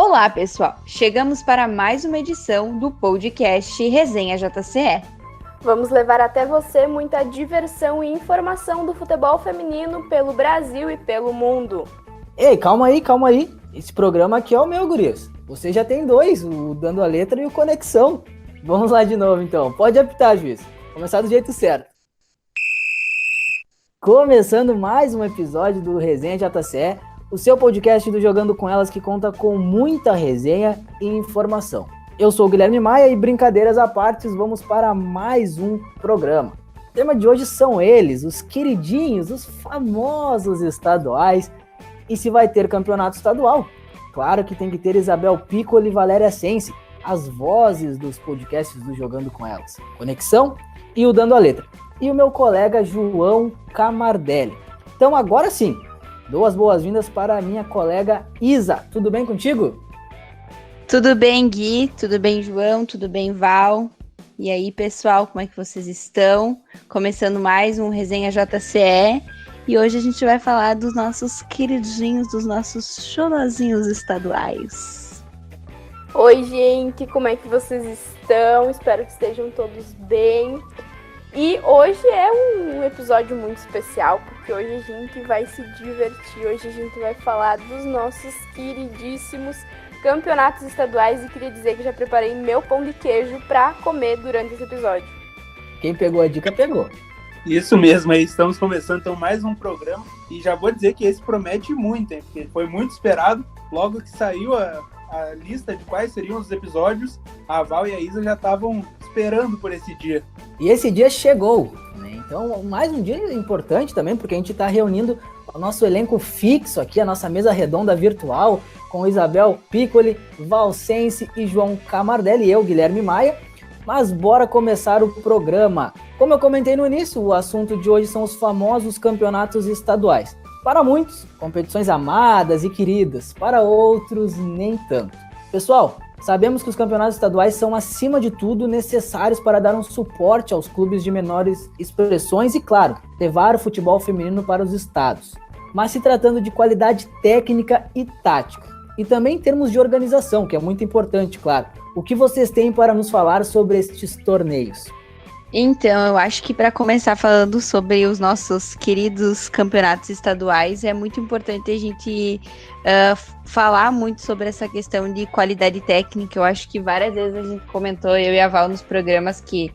Olá, pessoal! Chegamos para mais uma edição do podcast Resenha JCE. Vamos levar até você muita diversão e informação do futebol feminino pelo Brasil e pelo mundo. Ei, calma aí. Esse programa aqui é o meu, gurias. Você já tem dois, o Dando a Letra e o Conexão. Vamos lá de novo, então. Pode apitar, juiz. Começar do jeito certo. Começando mais um episódio do Resenha JCE, o seu podcast do Jogando Com Elas, que conta com muita resenha e informação. Eu sou o Guilherme Maia e, brincadeiras à parte, vamos para mais um programa. O tema de hoje são eles, os queridinhos, os famosos estaduais. E se vai ter campeonato estadual? Claro que tem que ter Isabel Piccoli e Valéria Sense, as vozes dos podcasts do Jogando Com Elas, Conexão e o Dando a Letra. E o meu colega João Camardelli. Então agora sim, dou as boas-vindas para a minha colega Isa. Tudo bem contigo? Tudo bem, Gui? Tudo bem, João? Tudo bem, Val? E aí, pessoal, como é que vocês estão? Começando mais um Resenha JCE. E hoje a gente vai falar dos nossos queridinhos, dos nossos xodozinhos estaduais. Oi, gente, como é que vocês estão? Espero que estejam todos bem. E hoje é um episódio muito especial, porque hoje a gente vai se divertir. Hoje a gente vai falar dos nossos queridíssimos campeonatos estaduais. E queria dizer que já preparei meu pão de queijo para comer durante esse episódio. Quem pegou a dica, pegou. Isso mesmo, aí estamos começando então mais um programa e já vou dizer que esse promete muito, hein? Porque foi muito esperado. Logo que saiu a lista de quais seriam os episódios, a Val e a Isa já estavam esperando por esse dia. E esse dia chegou, né? Então mais um dia importante também, porque a gente está reunindo o nosso elenco fixo aqui, a nossa mesa redonda virtual, com Isabel Piccoli, Val Sense e João Camardelli e eu, Guilherme Maia. Mas bora começar o programa. Como eu comentei no início, o assunto de hoje são os famosos campeonatos estaduais. Para muitos, competições amadas e queridas, para outros, nem tanto. Pessoal, sabemos que os campeonatos estaduais são, acima de tudo, necessários para dar um suporte aos clubes de menores expressões e, claro, levar o futebol feminino para os estados. Mas se tratando de qualidade técnica e tática. E também em termos de organização, que é muito importante, claro. O que vocês têm para nos falar sobre estes torneios? Então, eu acho que para começar falando sobre os nossos queridos campeonatos estaduais, é muito importante a gente falar muito sobre essa questão de qualidade técnica. Eu acho que várias vezes a gente comentou, eu e a Val, nos programas que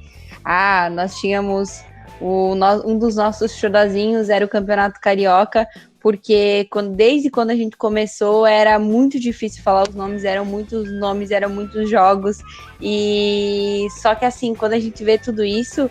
nós tínhamos um dos nossos xodozinhos era o Campeonato Carioca, porque desde quando a gente começou era muito difícil falar os nomes, eram muitos nomes, eram muitos jogos, e só que assim, quando a gente vê tudo isso,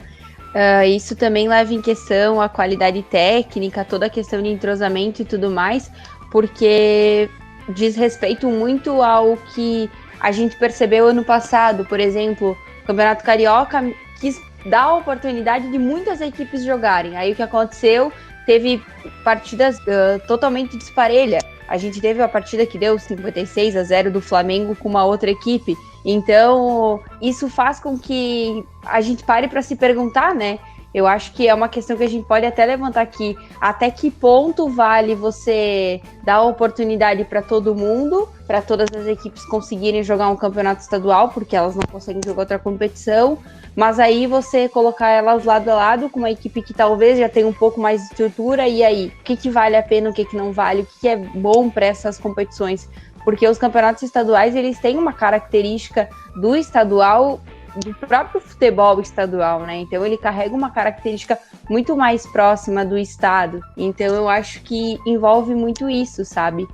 isso também leva em questão a qualidade técnica, toda a questão de entrosamento e tudo mais, porque diz respeito muito ao que a gente percebeu ano passado. Por exemplo, o Campeonato Carioca quis dar a oportunidade de muitas equipes jogarem, aí o que aconteceu? Teve partidas totalmente desparelha. A gente teve a partida que deu 56-0 do Flamengo com uma outra equipe. Então, isso faz com que a gente pare para se perguntar, né? Eu acho que é uma questão que a gente pode até levantar aqui. Até que ponto vale você dar oportunidade para todo mundo, para todas as equipes conseguirem jogar um campeonato estadual, porque elas não conseguem jogar outra competição, mas aí você colocar elas lado a lado com uma equipe que talvez já tenha um pouco mais de estrutura, e aí, o que vale a pena, o que não vale, o que é bom para essas competições? Porque os campeonatos estaduais, eles têm uma característica do estadual, do próprio futebol estadual, né? Então ele carrega uma característica muito mais próxima do estado. Então eu acho que envolve muito isso, sabe?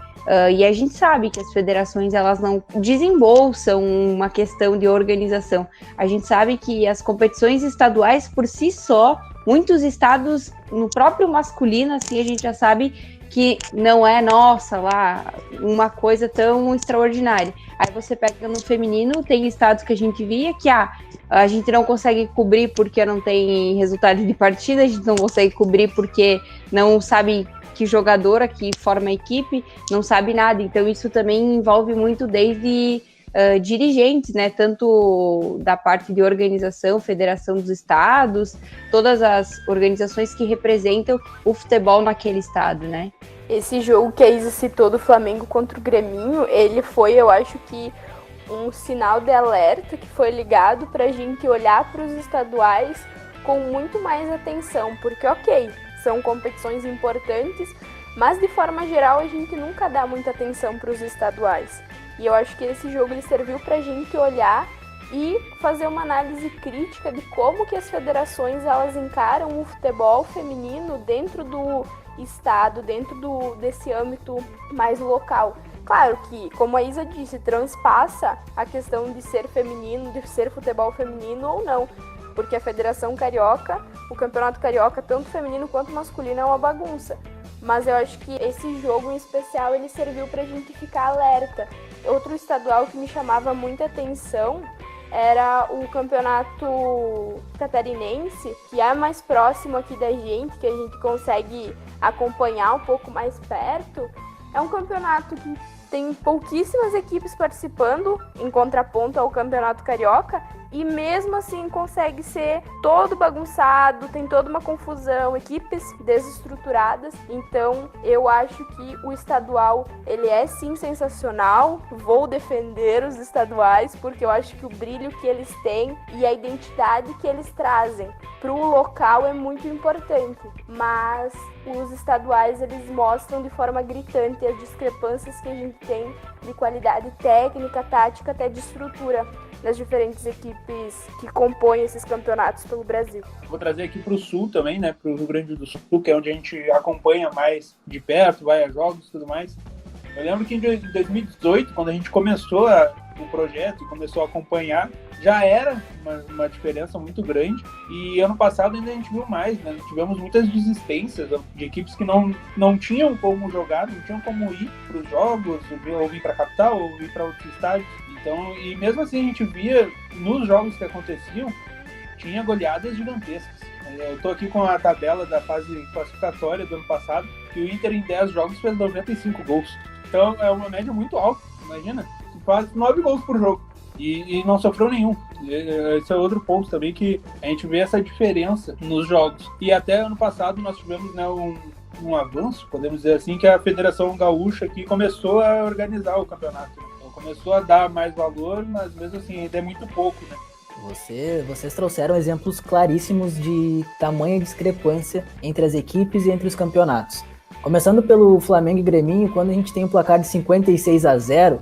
E a gente sabe que as federações, elas não desembolsam uma questão de organização. A gente sabe que as competições estaduais, por si só, muitos estados, no próprio masculino, assim, a gente já sabe que não é, uma coisa tão extraordinária. Aí você pega no feminino, tem estados que a gente via que a gente não consegue cobrir porque não tem resultado de partida, a gente não consegue cobrir porque não sabe que jogadora que forma a equipe, não sabe nada. Então isso também envolve muito desde dirigentes, né, tanto da parte de organização, Federação dos Estados, todas as organizações que representam o futebol naquele estado, né? Esse jogo que a Isa citou do Flamengo contra o Greminho, ele foi, eu acho que, um sinal de alerta que foi ligado para a gente olhar para os estaduais com muito mais atenção, porque ok, são competições importantes, mas de forma geral a gente nunca dá muita atenção para os estaduais. E eu acho que esse jogo ele serviu para a gente olhar e fazer uma análise crítica de como que as federações elas encaram o futebol feminino dentro do estado, dentro desse âmbito mais local. Claro que, como a Isa disse, transpassa a questão de ser feminino, de ser futebol feminino ou não, porque a Federação Carioca, o Campeonato Carioca, tanto feminino quanto masculino, é uma bagunça. Mas eu acho que esse jogo em especial, ele serviu pra gente ficar alerta. Outro estadual que me chamava muita atenção era o Campeonato Catarinense, que é mais próximo aqui da gente, que a gente consegue acompanhar um pouco mais perto. É um campeonato que tem pouquíssimas equipes participando, em contraponto ao Campeonato Carioca, e mesmo assim consegue ser todo bagunçado, tem toda uma confusão, equipes desestruturadas. Então eu acho que o estadual, ele é sim sensacional, vou defender os estaduais, porque eu acho que o brilho que eles têm e a identidade que eles trazem para o local é muito importante, mas os estaduais eles mostram de forma gritante as discrepâncias que a gente tem de qualidade técnica, tática, até de estrutura das diferentes equipes que compõem esses campeonatos pelo Brasil. Vou trazer aqui para o Sul também, né, para o Rio Grande do Sul, que é onde a gente acompanha mais de perto, vai a jogos e tudo mais. Eu lembro que em 2018, quando a gente começou o projeto e começou a acompanhar, já era uma diferença muito grande, e ano passado ainda a gente viu mais, né? Tivemos muitas desistências de equipes que não tinham como jogar, não tinham como ir para os jogos, ou vir para a capital, ou vir para outros estádios. Então, e mesmo assim a gente via nos jogos que aconteciam, tinha goleadas gigantescas. Eu estou aqui com a tabela da fase classificatória do ano passado, que o Inter em 10 jogos fez 95 gols. Então é uma média muito alta, imagina, faz 9 gols por jogo e não sofreu nenhum. Esse é outro ponto também, que a gente vê essa diferença nos jogos. E até ano passado nós tivemos, né, um avanço, podemos dizer assim, que a Federação Gaúcha aqui começou a organizar o campeonato. Então começou a dar mais valor, mas mesmo assim ainda é muito pouco, né? Vocês trouxeram exemplos claríssimos de tamanha discrepância entre as equipes e entre os campeonatos. Começando pelo Flamengo e Greminho, quando a gente tem um placar de 56-0,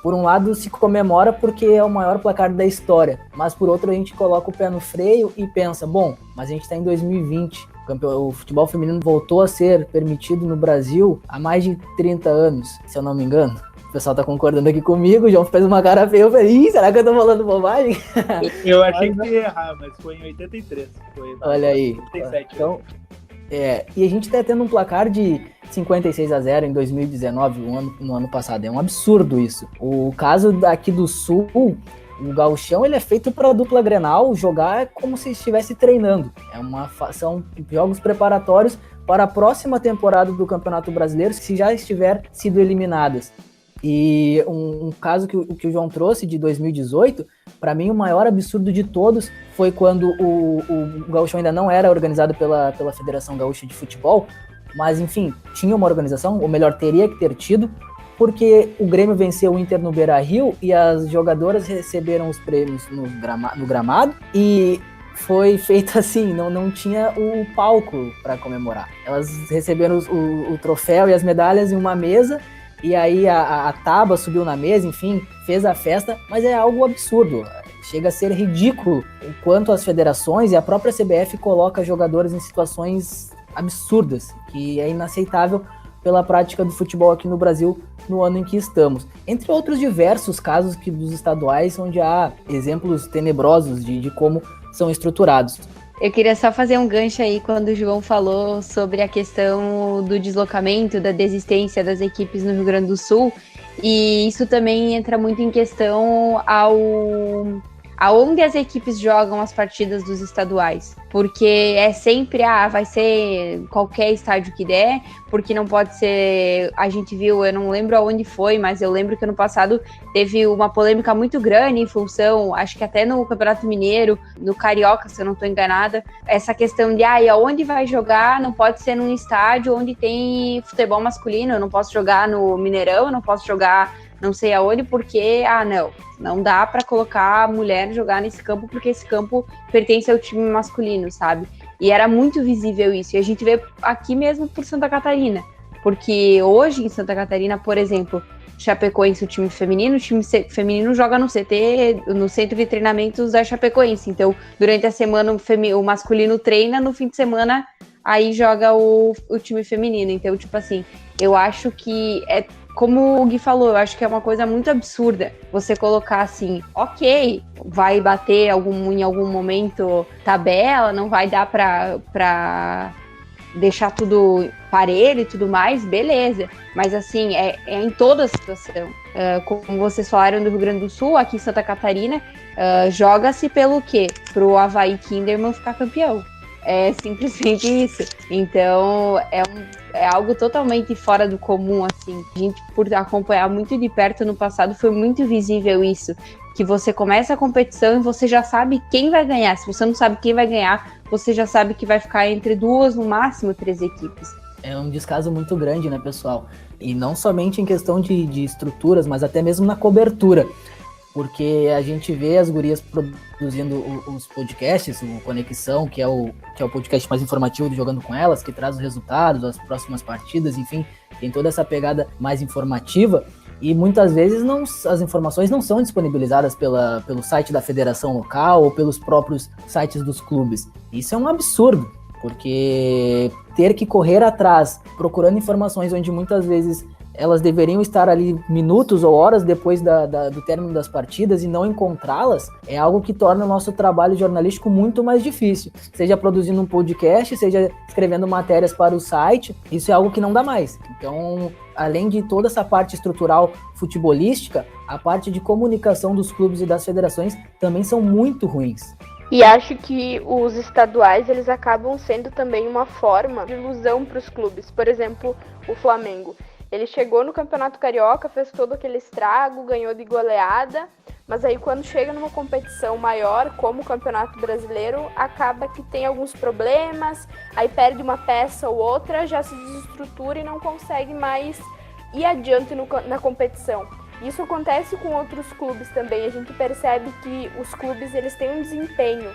por um lado se comemora porque é o maior placar da história, mas por outro a gente coloca o pé no freio e pensa, bom, mas a gente está em 2020, o futebol feminino voltou a ser permitido no Brasil há mais de 30 anos, se eu não me engano. O pessoal tá concordando aqui comigo, o João fez uma cara feia, eu falei, ih, será que eu tô falando bobagem? Eu achei que ia errar, mas foi em 83. Olha aí. 87. Então, e a gente tá tendo um placar de 56-0 em 2019, no ano passado. É um absurdo isso. O caso daqui do Sul, o gauchão, ele é feito para a dupla Grenal jogar como se estivesse treinando. São jogos preparatórios para a próxima temporada do Campeonato Brasileiro, se já estiver sido eliminadas. E um caso que o João trouxe de 2018, para mim o maior absurdo de todos foi quando o gauchão ainda não era organizado pela Federação Gaúcha de Futebol, mas enfim, tinha uma organização, ou melhor, teria que ter tido, porque o Grêmio venceu o Inter no Beira-Rio e as jogadoras receberam os prêmios no gramado, e foi feito assim, não tinha o palco para comemorar. Elas receberam o troféu e as medalhas em uma mesa, e aí a Taba subiu na mesa, enfim, fez a festa, mas é algo absurdo. Chega a ser ridículo o quanto as federações e a própria CBF coloca jogadores em situações absurdas, que é inaceitável pela prática do futebol aqui no Brasil no ano em que estamos. Entre outros diversos casos dos estaduais, onde há exemplos tenebrosos de como são estruturados. Eu queria só fazer um gancho aí quando o João falou sobre a questão do deslocamento, da desistência das equipes no Rio Grande do Sul, e isso também entra muito em questão aonde as equipes jogam as partidas dos estaduais. Porque é sempre, vai ser qualquer estádio que der, porque não pode ser, a gente viu, eu não lembro aonde foi, mas eu lembro que ano passado teve uma polêmica muito grande em função, acho que até no Campeonato Mineiro, no Carioca, se eu não estou enganada, essa questão de, aonde vai jogar, não pode ser num estádio onde tem futebol masculino, eu não posso jogar no Mineirão, eu não posso jogar não sei aonde, porque, não dá para colocar a mulher jogar nesse campo, porque esse campo pertence ao time masculino, sabe? E era muito visível isso, e a gente vê aqui mesmo por Santa Catarina, porque hoje em Santa Catarina, por exemplo, Chapecoense, o time feminino joga no CT, no Centro de Treinamentos da Chapecoense, então durante a semana o masculino treina, no fim de semana aí joga o time feminino, então tipo assim, eu acho que como o Gui falou, eu acho que é uma coisa muito absurda você colocar assim, ok, vai bater em algum momento tabela, não vai dar pra deixar tudo parelho e tudo mais, beleza. Mas assim, é em toda a situação. Como vocês falaram do Rio Grande do Sul, aqui em Santa Catarina, joga-se pelo quê? Pro Avaí Kinderman ficar campeão. É simplesmente isso. Então, é algo totalmente fora do comum, assim. A gente, por acompanhar muito de perto no passado, foi muito visível isso. Que você começa a competição e você já sabe quem vai ganhar. Se você não sabe quem vai ganhar, você já sabe que vai ficar entre 2, no máximo 3 equipes. É um descaso muito grande, né, pessoal? E não somente em questão de estruturas, mas até mesmo na cobertura. Porque a gente vê as gurias produzindo os podcasts, o Conexão, que é o podcast mais informativo do Jogando Com Elas, que traz os resultados, as próximas partidas, enfim, tem toda essa pegada mais informativa, e muitas vezes as informações não são disponibilizadas pelo site da federação local ou pelos próprios sites dos clubes. Isso é um absurdo, porque ter que correr atrás, procurando informações onde muitas vezes elas deveriam estar ali minutos ou horas depois do término das partidas e não encontrá-las, é algo que torna o nosso trabalho jornalístico muito mais difícil. Seja produzindo um podcast, seja escrevendo matérias para o site, isso é algo que não dá mais. Então, além de toda essa parte estrutural futebolística, a parte de comunicação dos clubes e das federações também são muito ruins. E acho que os estaduais, eles acabam sendo também uma forma de ilusão para os clubes. Por exemplo, o Flamengo. Ele chegou no Campeonato Carioca, fez todo aquele estrago, ganhou de goleada, mas aí quando chega numa competição maior, como o Campeonato Brasileiro, acaba que tem alguns problemas, aí perde uma peça ou outra, já se desestrutura e não consegue mais ir adiante na competição. Isso acontece com outros clubes também, a gente percebe que os clubes eles têm um desempenho,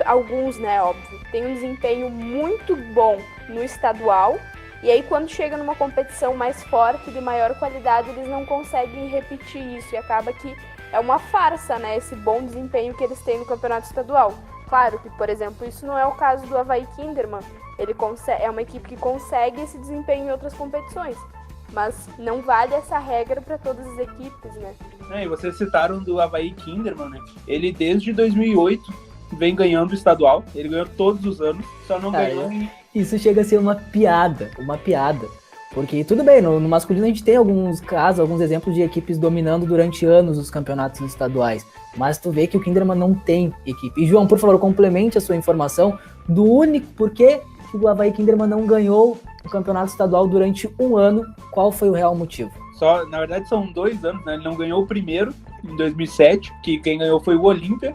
alguns, né, óbvio, têm um desempenho muito bom no estadual, e aí quando chega numa competição mais forte, de maior qualidade, eles não conseguem repetir isso, e acaba que é uma farsa, né, esse bom desempenho que eles têm no campeonato estadual. Claro que, por exemplo, isso não é o caso do Avaí Kinderman, é uma equipe que consegue esse desempenho em outras competições, mas não vale essa regra para todas as equipes, né. E vocês citaram do Avaí Kinderman, né, ele desde 2008 vem ganhando o estadual, ele ganhou todos os anos, só não ganhou em... Isso chega a ser uma piada. Porque tudo bem, no masculino a gente tem alguns casos, alguns exemplos de equipes dominando durante anos os campeonatos estaduais. Mas tu vê que o Kinderman não tem equipe. E João, por favor, complemente a sua informação do único porquê que o Avaí Kinderman não ganhou o campeonato estadual durante um ano. Qual foi o real motivo? Na verdade são 2 anos, né? Ele não ganhou o primeiro, em 2007, que quem ganhou foi o Olímpia.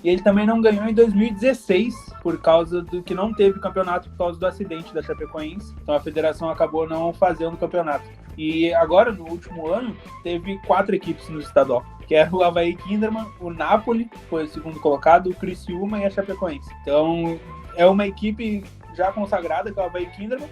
E ele também não ganhou em 2016, por causa do que não teve campeonato por causa do acidente da Chapecoense. Então a federação acabou não fazendo o campeonato. E agora, no último ano, teve 4 equipes no estadual, que era o Avaí Kinderman, o Napoli, que foi o segundo colocado, o Criciúma e a Chapecoense. Então é uma equipe já consagrada, que é o Avaí Kinderman,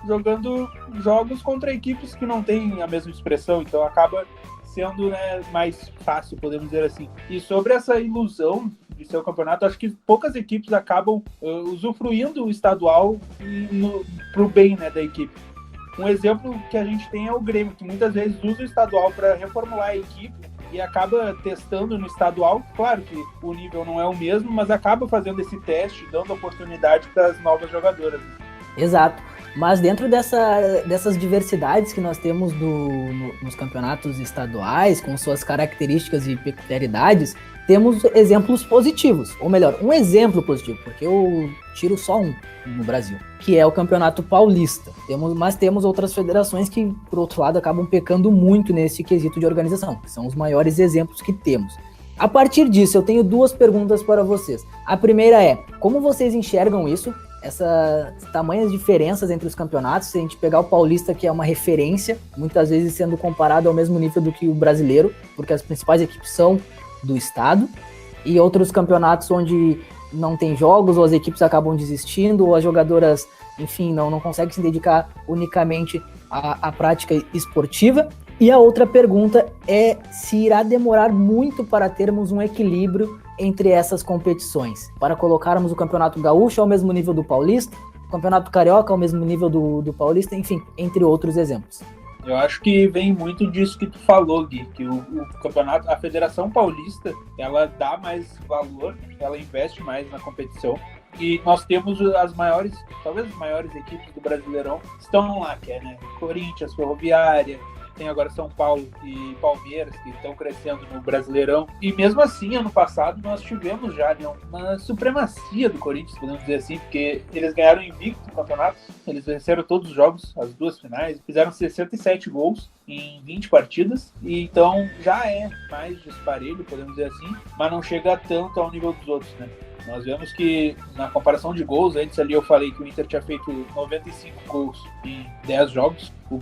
jogando jogos contra equipes que não têm a mesma expressão, então acaba sendo, né, mais fácil, podemos dizer assim. E sobre essa ilusão de ser o campeonato, acho que poucas equipes acabam usufruindo o estadual pro bem, né, da equipe. Um exemplo que a gente tem é o Grêmio, que muitas vezes usa o estadual para reformular a equipe e acaba testando no estadual. Claro que o nível não é o mesmo, mas acaba fazendo esse teste, dando oportunidade para as novas jogadoras. Exato. Mas dentro dessas diversidades que nós temos nos campeonatos estaduais, com suas características e peculiaridades, temos exemplos positivos, ou melhor, um exemplo positivo, porque eu tiro só um no Brasil, que é o Campeonato Paulista. Mas temos outras federações que, por outro lado, acabam pecando muito nesse quesito de organização, que são os maiores exemplos que temos. A partir disso, eu tenho 2 perguntas para vocês. A primeira é, como vocês enxergam isso? Essas tamanhas diferenças entre os campeonatos, se a gente pegar o Paulista, que é uma referência, muitas vezes sendo comparado ao mesmo nível do que o brasileiro, porque as principais equipes são do estado, e outros campeonatos onde não tem jogos, ou as equipes acabam desistindo, ou as jogadoras, enfim, não conseguem se dedicar unicamente à prática esportiva. E a outra pergunta é se irá demorar muito para termos um equilíbrio entre essas competições, para colocarmos o Campeonato Gaúcho ao mesmo nível do Paulista, o Campeonato Carioca ao mesmo nível do Paulista, enfim, entre outros exemplos. Eu acho que vem muito disso que tu falou, Gui, que o campeonato, a Federação Paulista, ela dá mais valor, ela investe mais na competição. E nós temos as maiores, talvez as maiores equipes do Brasileirão estão lá, que é, né, Corinthians, Ferroviária, tem agora São Paulo e Palmeiras, que estão crescendo no Brasileirão. E mesmo assim, ano passado, nós tivemos já, né, uma supremacia do Corinthians, podemos dizer assim, porque eles ganharam invicto no campeonato, eles venceram todos os jogos, as 2 finais, fizeram 67 gols em 20 partidas, e então já é mais disparelho, podemos dizer assim, mas não chega tanto ao nível dos outros, né? Nós vemos que, na comparação de gols, antes ali eu falei que o Inter tinha feito 95 gols em 10 jogos, o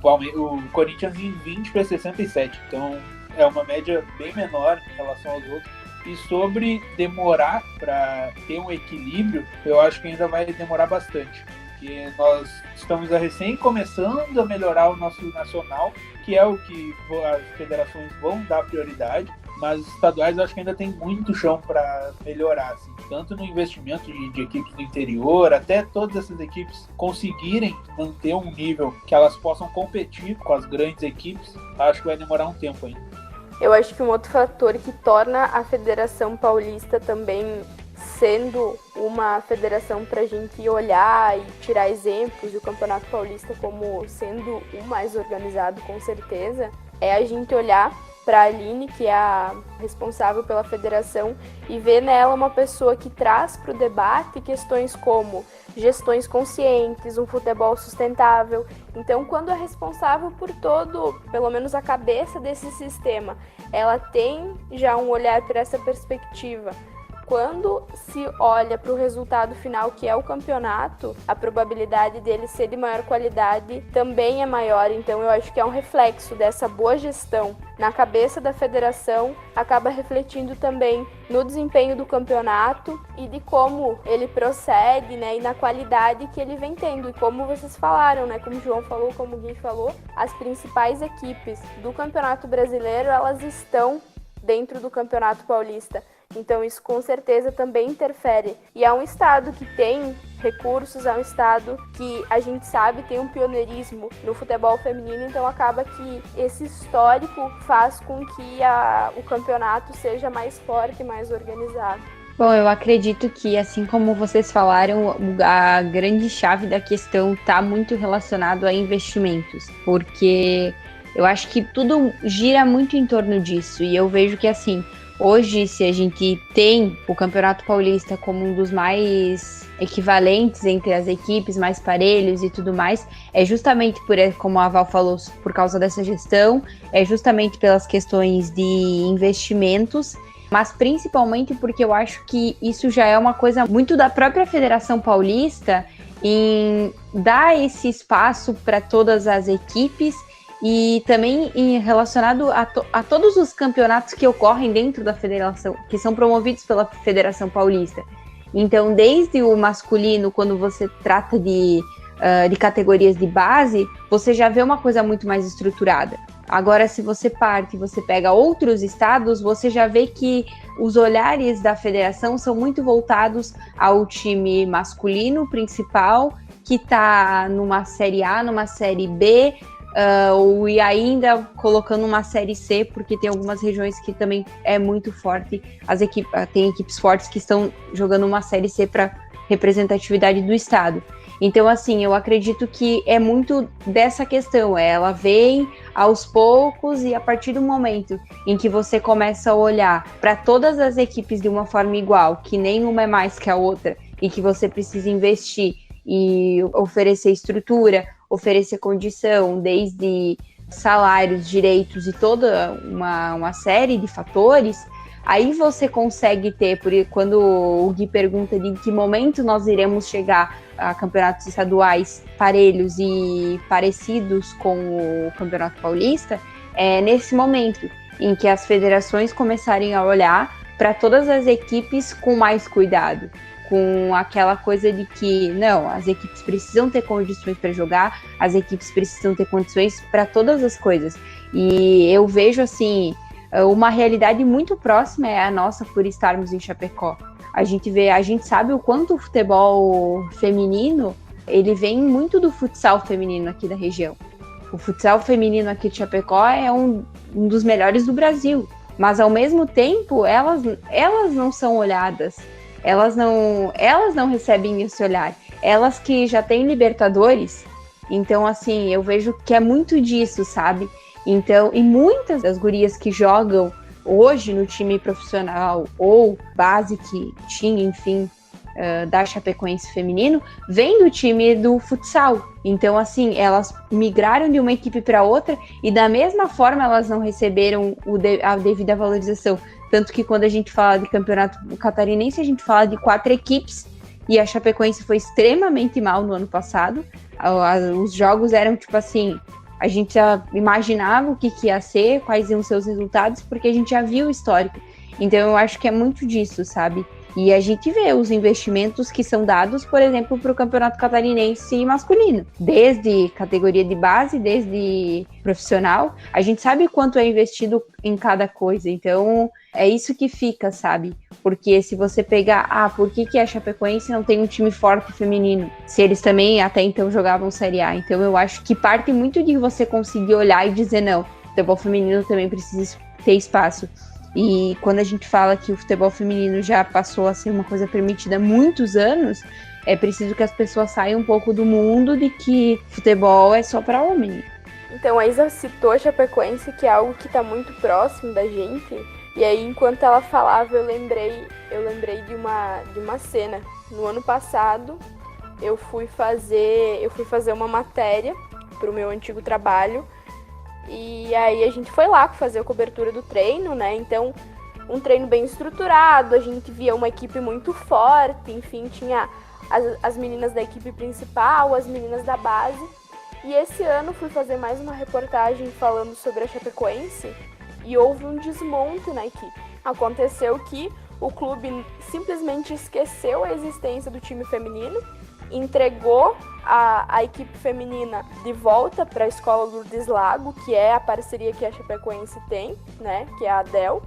Corinthians em 20 fez 67, então é uma média bem menor em relação aos outros. E sobre demorar para ter um equilíbrio, eu acho que ainda vai demorar bastante, porque nós estamos recém começando a melhorar o nosso nacional, que é o que as federações vão dar prioridade, mas os estaduais eu acho que ainda tem muito chão para melhorar, assim, tanto no investimento de equipes do interior, até todas essas equipes conseguirem manter um nível que elas possam competir com as grandes equipes. Acho que vai demorar um tempo ainda. Eu acho que um outro fator que torna a Federação Paulista também sendo uma federação para a gente olhar e tirar exemplos do Campeonato Paulista como sendo o mais organizado, com certeza, é a gente olhar para a Aline, que é a responsável pela federação, e ver nela uma pessoa que traz para o debate questões como gestões conscientes, um futebol sustentável. Então, quando é responsável por todo, pelo menos a cabeça desse sistema, ela tem já um olhar para essa perspectiva. Quando se olha para o resultado final, que é o campeonato, a probabilidade dele ser de maior qualidade também é maior. Então eu acho que é um reflexo dessa boa gestão na cabeça da federação, acaba refletindo também no desempenho do campeonato e de como ele procede, né, e na qualidade que ele vem tendo. E como vocês falaram, né, como o João falou, como o Gui falou, as principais equipes do Campeonato Brasileiro, elas estão dentro do Campeonato Paulista. Então isso com certeza também interfere. E é um estado que tem recursos, é um estado que a gente sabe tem um pioneirismo no futebol feminino, então acaba que esse histórico faz com que o campeonato seja mais forte e mais organizado. Bom, eu acredito que, assim como vocês falaram, a grande chave da questão está muito relacionado a investimentos, porque eu acho que tudo gira muito em torno disso, e eu vejo que, assim, hoje, se a gente tem o Campeonato Paulista como um dos mais equivalentes entre as equipes, mais parelhos e tudo mais, é justamente como a Val falou, por causa dessa gestão, é justamente pelas questões de investimentos, mas principalmente porque eu acho que isso já é uma coisa muito da própria Federação Paulista em dar esse espaço para todas as equipes. E também relacionado a todos os campeonatos que ocorrem dentro da federação, que são promovidos pela Federação Paulista. Então, desde o masculino, quando você trata de categorias de base, você já vê uma coisa muito mais estruturada. Agora, se você você pega outros estados, você já vê que os olhares da federação são muito voltados ao time masculino principal, que está numa Série A, numa Série B, e ainda colocando uma Série C, porque tem algumas regiões que também é muito forte, tem equipes fortes que estão jogando uma Série C para representatividade do estado. Então, assim, eu acredito que é muito dessa questão. Ela vem aos poucos e a partir do momento em que você começa a olhar para todas as equipes de uma forma igual, que nenhuma é mais que a outra, e que você precisa investir e oferecer estrutura, oferecer condição, desde salários, direitos e toda uma série de fatores, aí você consegue ter, quando o Gui pergunta de em que momento nós iremos chegar a campeonatos estaduais parelhos e parecidos com o Campeonato Paulista, é nesse momento em que as federações começarem a olhar para todas as equipes com mais cuidado, com aquela coisa de que, não, as equipes precisam ter condições para jogar, as equipes precisam ter condições para todas as coisas. E eu vejo, assim, uma realidade muito próxima é a nossa por estarmos em Chapecó. A gente sabe o quanto o futebol feminino, ele vem muito do futsal feminino aqui da região. O futsal feminino aqui de Chapecó é um dos melhores do Brasil, mas ao mesmo tempo elas não são olhadas. Elas não recebem esse olhar. Elas que já têm Libertadores, então, assim, eu vejo que é muito disso, sabe? Então, e muitas das gurias que jogam hoje no time profissional ou base que tinha, enfim, da Chapecoense feminino, vem do time do futsal. Então, assim, elas migraram de uma equipe para outra e da mesma forma elas não receberam a devida valorização. Tanto que quando a gente fala de campeonato catarinense, a gente fala de 4 equipes e a Chapecoense foi extremamente mal no ano passado. Os jogos eram tipo assim, a gente já imaginava o que ia ser, quais iam ser os resultados, porque a gente já viu o histórico. Então eu acho que é muito disso, sabe? E a gente vê os investimentos que são dados, por exemplo, para o Campeonato Catarinense masculino. Desde categoria de base, desde profissional. A gente sabe quanto é investido em cada coisa. Então, é isso que fica, sabe? Porque se você pegar, por que a Chapecoense não tem um time forte feminino? Se eles também até então jogavam Série A. Então, eu acho que parte muito de você conseguir olhar e dizer, não, o futebol feminino também precisa ter espaço. E quando a gente fala que o futebol feminino já passou a ser uma coisa permitida há muitos anos, é preciso que as pessoas saiam um pouco do mundo de que futebol é só para homem. Então, a Isa citou a Chapecoense, que é algo que está muito próximo da gente. E aí, enquanto ela falava, eu lembrei de uma cena. No ano passado, eu fui fazer uma matéria para o meu antigo trabalho. E aí a gente foi lá fazer a cobertura do treino, né? Então, um treino bem estruturado, a gente via uma equipe muito forte, enfim, tinha as meninas da equipe principal, as meninas da base. E esse ano fui fazer mais uma reportagem falando sobre a Chapecoense e houve um desmonte na equipe. Aconteceu que o clube simplesmente esqueceu a existência do time feminino, entregou a equipe feminina de volta para a Escola Lourdes Lago, que é a parceria que a Chapecoense tem, né, que é a ADEL.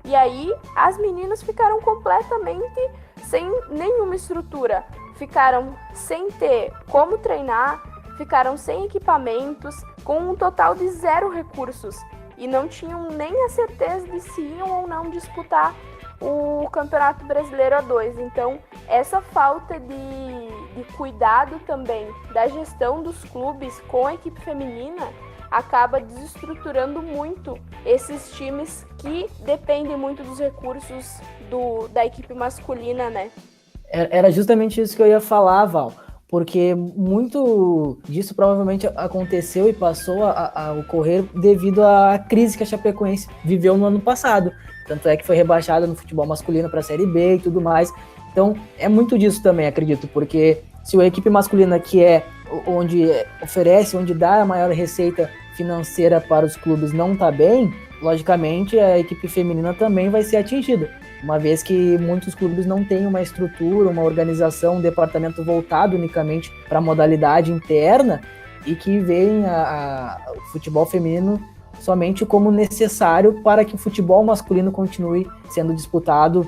E aí as meninas ficaram completamente sem nenhuma estrutura, ficaram sem ter como treinar, ficaram sem equipamentos, com um total de 0 recursos e não tinham nem a certeza de se iam ou não disputar o Campeonato Brasileiro A2. Então, essa falta de cuidado também da gestão dos clubes com a equipe feminina acaba desestruturando muito esses times que dependem muito dos recursos da equipe masculina, né? Era justamente isso que eu ia falar, Val, porque muito disso provavelmente aconteceu e passou a ocorrer devido à crise que a Chapecoense viveu no ano passado. Tanto é que foi rebaixada no futebol masculino para a Série B e tudo mais. Então, é muito disso também, acredito, porque se a equipe masculina, que é onde oferece, onde dá a maior receita financeira para os clubes, não está bem, logicamente a equipe feminina também vai ser atingida, uma vez que muitos clubes não têm uma estrutura, uma organização, um departamento voltado unicamente para a modalidade interna e que veem o futebol feminino somente como necessário para que o futebol masculino continue sendo disputado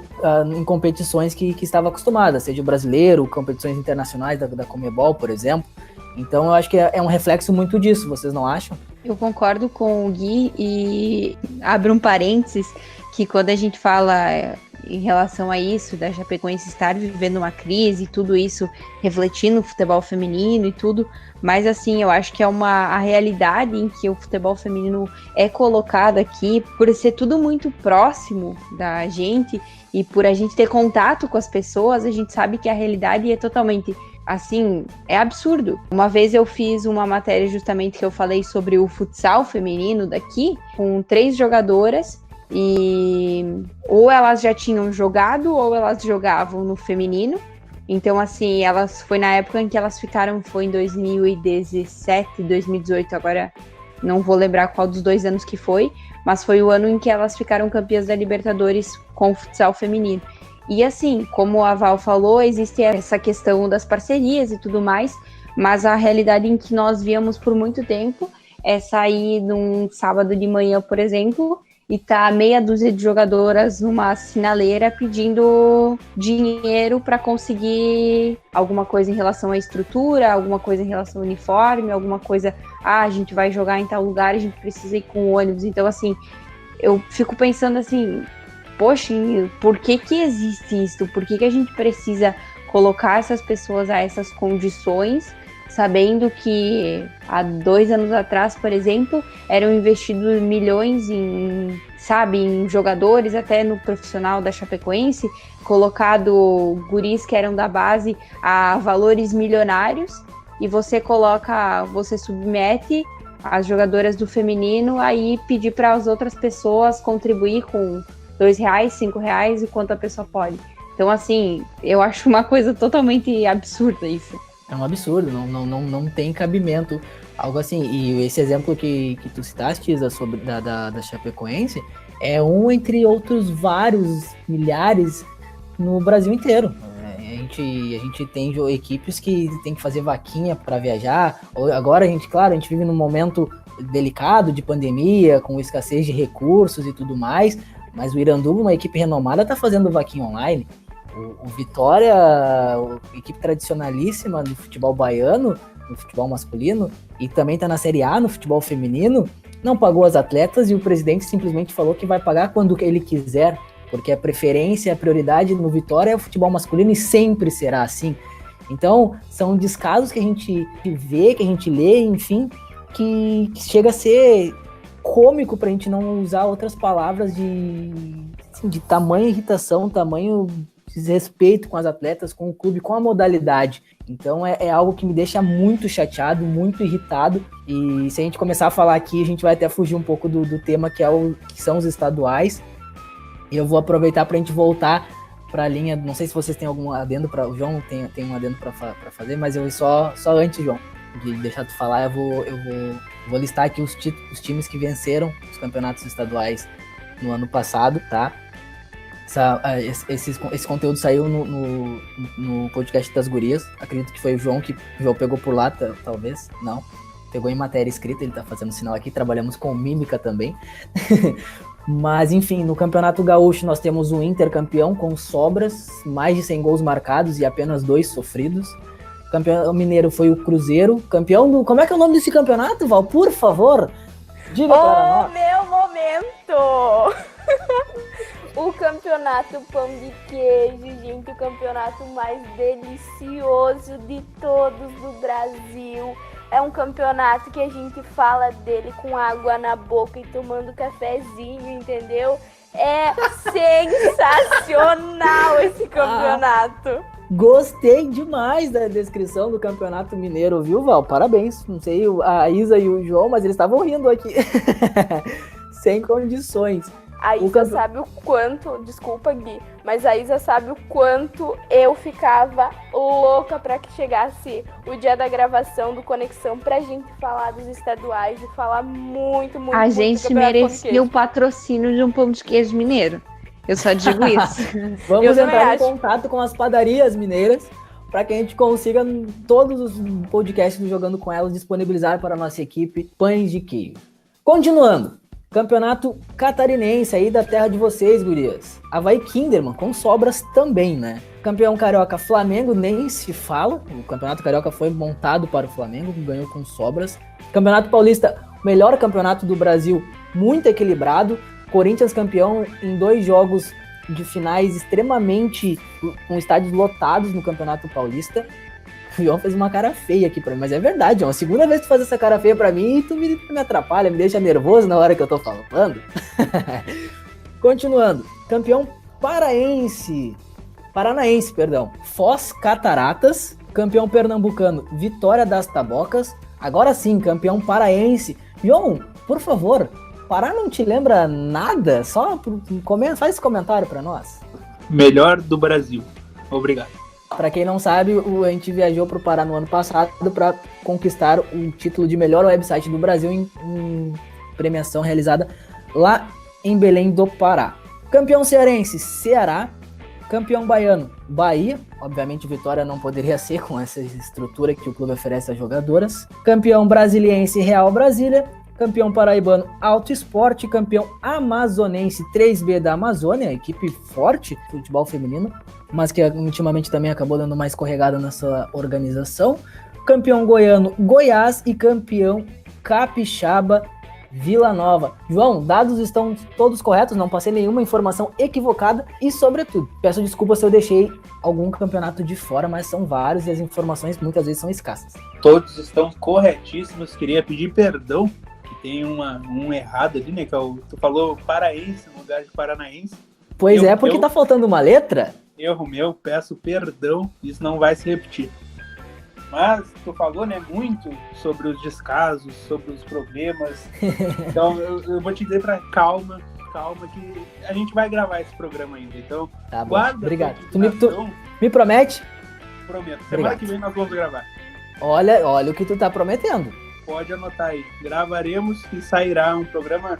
em competições que estava acostumada, seja o brasileiro, competições internacionais da Conmebol, por exemplo. Então eu acho que é um reflexo muito disso, vocês não acham? Eu concordo com o Gui e abro um parênteses que quando a gente fala em relação a isso, da Chapecoense estar vivendo uma crise, tudo isso refletindo no futebol feminino e tudo, mas assim, eu acho que é a realidade em que o futebol feminino é colocado aqui, por ser tudo muito próximo da gente e por a gente ter contato com as pessoas, a gente sabe que a realidade é totalmente, assim, é absurdo. Uma vez eu fiz uma matéria justamente que eu falei sobre o futsal feminino daqui, com 3 jogadoras, e ou elas já tinham jogado ou elas jogavam no feminino. Então, assim, foi na época em que elas ficaram, foi em 2017, 2018, agora não vou lembrar qual dos 2 anos que foi, mas foi o ano em que elas ficaram campeãs da Libertadores com o futsal feminino. E assim, como a Val falou, existe essa questão das parcerias e tudo mais, mas a realidade em que nós víamos por muito tempo é sair num sábado de manhã, por exemplo, e tá meia dúzia de jogadoras numa sinaleira pedindo dinheiro para conseguir alguma coisa em relação à estrutura, alguma coisa em relação ao uniforme, alguma coisa, a gente vai jogar em tal lugar, a gente precisa ir com ônibus. Então, assim, eu fico pensando assim, poxa, por que existe isso? Por que a gente precisa colocar essas pessoas a essas condições, sabendo que há 2 anos atrás, por exemplo, eram investidos milhões em jogadores, até no profissional da Chapecoense, colocado guris que eram da base a valores milionários, e você submete as jogadoras do feminino aí pedir para as outras pessoas contribuir com R$2, R$5, o quanto a pessoa pode. Então, assim, eu acho uma coisa totalmente absurda isso. É um absurdo, não tem cabimento, algo assim. E esse exemplo que tu citaste, Isa, sobre da Chapecoense, é um entre outros vários milhares no Brasil inteiro. A gente tem equipes que tem que fazer vaquinha para viajar. Agora, a gente vive num momento delicado de pandemia, com escassez de recursos e tudo mais, mas o Iranduba, uma equipe renomada, tá fazendo vaquinha online. O Vitória, equipe tradicionalíssima do futebol baiano, no futebol masculino, e também tá na Série A, no futebol feminino, não pagou as atletas e o presidente simplesmente falou que vai pagar quando ele quiser, porque a preferência, a prioridade no Vitória é o futebol masculino e sempre será assim. Então, são descasos que a gente vê, que a gente lê, enfim, que chega a ser cômico pra gente não usar outras palavras de tamanha irritação, tamanho desrespeito com as atletas, com o clube, com a modalidade. Então é algo que me deixa muito chateado, muito irritado, e se a gente começar a falar aqui, a gente vai até fugir um pouco do tema que são os estaduais, e eu vou aproveitar para a gente voltar para a linha, não sei se vocês têm algum adendo, o João tem um adendo para fazer, mas eu só antes, João, de deixar tu falar, eu vou listar aqui os times que venceram os campeonatos estaduais no ano passado, tá? Esse conteúdo saiu no podcast das gurias. Acredito que foi o João que pegou por lá, talvez. Não, pegou em matéria escrita, ele tá fazendo sinal aqui. Trabalhamos com mímica também. Mas enfim, no Campeonato Gaúcho nós temos o Inter campeão com sobras, mais de 100 gols marcados e apenas 2 sofridos. O campeão mineiro foi o Cruzeiro, campeão do... Como é que é o nome desse campeonato, Val? Por favor, diga para nós. Meu momento! O campeonato pão de queijo, gente, o campeonato mais delicioso de todos do Brasil. É um campeonato que a gente fala dele com água na boca e tomando cafezinho, entendeu? É sensacional esse campeonato. Gostei demais da descrição do Campeonato Mineiro, viu, Val? Parabéns. Não sei a Isa e o João, mas eles estavam rindo aqui. Sem condições. A Isa sabe o quanto, desculpa Gui, mas a Isa sabe o quanto eu ficava louca para que chegasse o dia da gravação do Conexão pra gente falar dos estaduais e falar muito A gente merecia o patrocínio de um pão de queijo mineiro. Eu só digo isso. Vamos entrar em contato com as padarias mineiras para que a gente consiga, todos os podcasts do Jogando com Elas, disponibilizar para a nossa equipe pães de queijo. Continuando. Campeonato catarinense aí da terra de vocês, gurias. Avaí Kinderman, com sobras também, né? Campeão carioca Flamengo, nem se fala. O campeonato carioca foi montado para o Flamengo, que ganhou com sobras. Campeonato paulista, melhor campeonato do Brasil, muito equilibrado. Corinthians campeão em 2 jogos de finais extremamente com estádios lotados no Campeonato Paulista. O João fez uma cara feia aqui pra mim, mas é verdade, João. A segunda vez que tu faz essa cara feia pra mim, tu me atrapalha, me deixa nervoso na hora que eu tô falando. Continuando. Campeão paranaense, Foz Cataratas. Campeão pernambucano, Vitória das Tabocas. Agora sim, campeão paraense. João, por favor, Pará não te lembra nada? Só faz esse comentário pra nós. Melhor do Brasil. Obrigado. Pra quem não sabe, a gente viajou pro Pará no ano passado para conquistar o título de melhor website do Brasil em premiação realizada lá em Belém do Pará. Campeão cearense, Ceará. Campeão baiano, Bahia. Obviamente, Vitória não poderia ser com essa estrutura que o clube oferece às jogadoras. Campeão brasiliense, Real Brasília. Campeão paraibano, Alto Esporte. Campeão amazonense, 3B da Amazônia, equipe forte, futebol feminino, mas que ultimamente também acabou dando uma escorregada nessa organização. Campeão goiano, Goiás. E campeão capixaba, Vila Nova. João, dados estão todos corretos, não passei nenhuma informação equivocada e, sobretudo, peço desculpa se eu deixei algum campeonato de fora, mas são vários e as informações muitas vezes são escassas. Todos estão corretíssimos, queria pedir perdão, que tem um errado ali, né, que tu falou paraense no lugar de paranaense. Pois porque tá faltando uma letra. Erro meu, peço perdão, isso não vai se repetir. Mas tu falou, né, muito sobre os descasos, sobre os problemas. Então eu vou te dizer pra calma, que a gente vai gravar esse programa ainda. Então, tá bom. Guarda. Obrigado. Tu me promete? Prometo. Semana que vem nós vamos gravar. Olha o que tu tá prometendo. Pode anotar aí. Gravaremos e sairá um programa